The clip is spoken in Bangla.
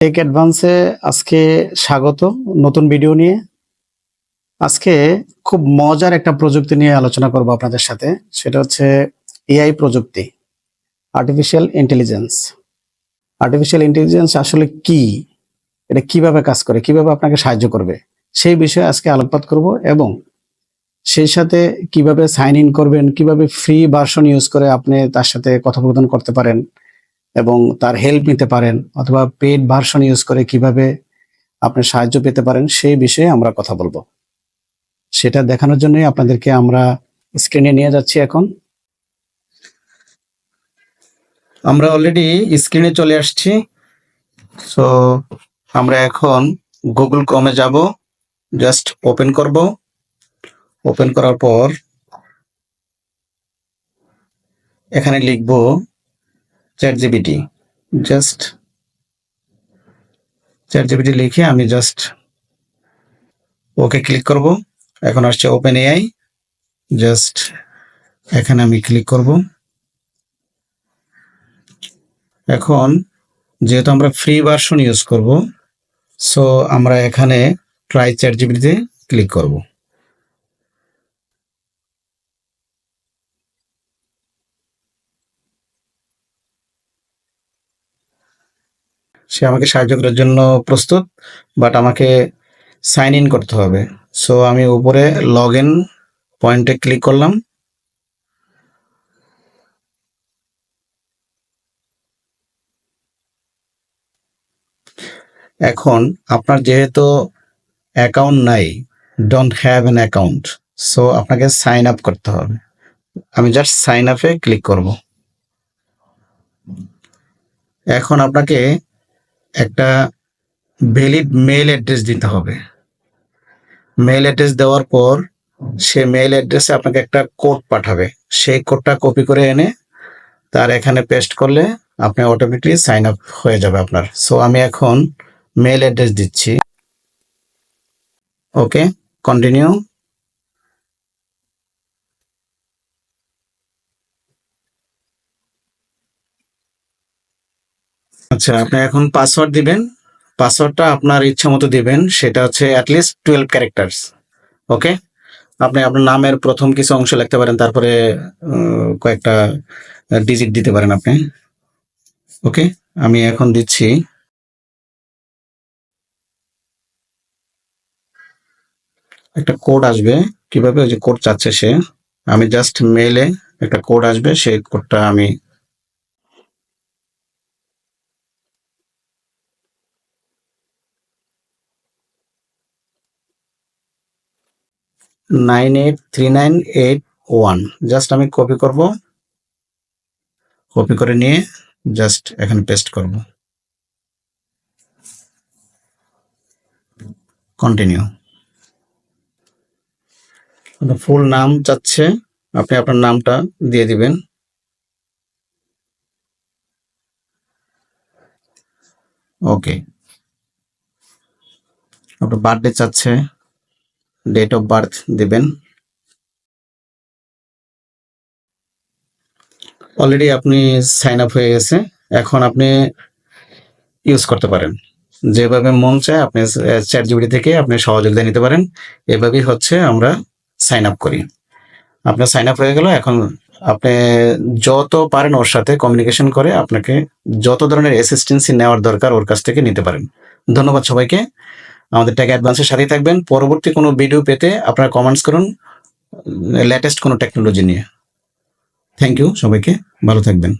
টেক অ্যাডভান্সে আজকে স্বাগত নতুন ভিডিও নিয়ে। আজকে খুব মজার একটা প্রযুক্তি নিয়ে আলোচনা করব আপনাদের সাথে। সেটা হচ্ছে এআই প্রযুক্তি, আর্টিফিশিয়াল ইন্টেলিজেন্স। আর্টিফিশিয়াল ইন্টেলিজেন্স আসলে কি, এটা কিভাবে কাজ করে, কিভাবে আপনাকে সাহায্য করবে, সেই বিষয়ে আজকে আলোকপাত করব এবং সেই সাথে কিভাবে সাইন ইন করবেন, কিভাবে ফ্রি ভার্সন ইউজ করে আপনি তার সাথে কথোপকথন করতে পারেন এবং তার হেল্প নিতে পারেন, অথবা পেইড ভার্সন ইউজ করে কিভাবে আপনি সাহায্য পেতে পারেন, সেই বিষয়ে আমরা কথা বলবো। সেটা দেখানোর জন্যই আপনাদেরকে আমরা স্ক্রিনে নিয়ে যাচ্ছি। এখন আমরা অলরেডি স্ক্রিনে চলে আসছি। সো আমরা এখন গুগল ক্রোমে যাব, জাস্ট ওপেন করব। ওপেন করার পর এখানে লিখব চ্যাটজিপিটি। জাস্ট চ্যাটজিপিটি লিখে আমি জাস্ট ওকে ক্লিক করব। এখন আসছে ওপেন এআই, জাস্ট এখানে আমি ক্লিক করব। এখন যেহেতু আমরা ফ্রি ভার্সন ইউজ করব, সো আমরা এখানে ট্রাই চ্যাটজিপিটিতে ক্লিক করব। সে আমাকে সাহায্য করার জন্য প্রস্তুত, বাট আমাকে সাইন ইন করতে হবে। সো আমি উপরে লগ ইন পয়েন্টে ক্লিক করলাম। এখন আপনার যেহেতু অ্যাকাউন্ট নাই, don't have an account, so আপনাকে সাইন আপ করতে হবে। আমি জাস্ট সাইন আপে ক্লিক করব। এখন আপনাকে একটা ভ্যালিড মেইল অ্যাড্রেস দিতে হবে। মেইল অ্যাড্রেস দেওয়ার পর সে মেইল অ্যাড্রেসে আপনাকে একটা কোড পাঠাবে। সেই কোডটা কপি করে এনে তার এখানে পেস্ট করলে আপনি অটোমেটিক সাইন আপ হয়ে যাবে আপনার। সো আমি এখন মেইল অ্যাড্রেস দিচ্ছি। ওকে, কন্টিনিউ। আচ্ছা, আপনি এখন পাসওয়ার্ড দিবেন। পাসওয়ার্ডটা আপনার ইচ্ছা মতো দিবেন, সেটা হচ্ছে অ্যাটলিস্ট 12 ক্যারেক্টার্স। ওকে, আপনি আপনার নামের প্রথম কিছু অংশ লিখতে পারেন, তারপরে কয়েকটা ডিজিট দিতে পারেন আপনি। ওকে, আমি এখন দিচ্ছি। একটা কোড আসবে, কিভাবে, ওই যে কোড চাচ্ছে সে। আমি জাস্ট মেইলে একটা কোড আসবে, সেই কোডটা আমি নাইন 83981 জাস্ট আমি কপি করব। কপি করে নিয়ে জাস্ট এখানে পেস্ট করব। কন্টিনিউ। ফুল নাম চাচ্ছে, আপনি আপনার নামটা দিয়ে দিবেন। ওকে, আপনার বার্থডে চাচ্ছে, ডেট অফ বার্থ দিবেন। অলরেডি আপনি সাইন আপ হয়ে গেছে। এখন আপনি ইউজ করতে পারেন যেভাবে মন চায়। আপনি চ্যাটজিপিটি থেকে আপনি সহযোগিতা নিতে পারেন। এভাবেই হচ্ছে আমরা সাইন আপ করি। আপনার সাইন আপ হয়ে গেল। এখন আপনি যত পারেন ওর সাথে কমিউনিকেশন করে আপনাকে যত ধরনের অ্যাসিস্ট্যান্সি নেওয়ার দরকার ওর কাছ থেকে নিতে পারেন। ধন্যবাদ সবাইকে। আমাদের টেক অ্যাডভান্সের সাথেই থাকবেন। পরবর্তী কোনো ভিডিও পেতে আপনারা কমেন্টস করুন লেটেস্ট কোনো টেকনোলজি নিয়ে। থ্যাংক ইউ সবাইকে, ভালো থাকবেন।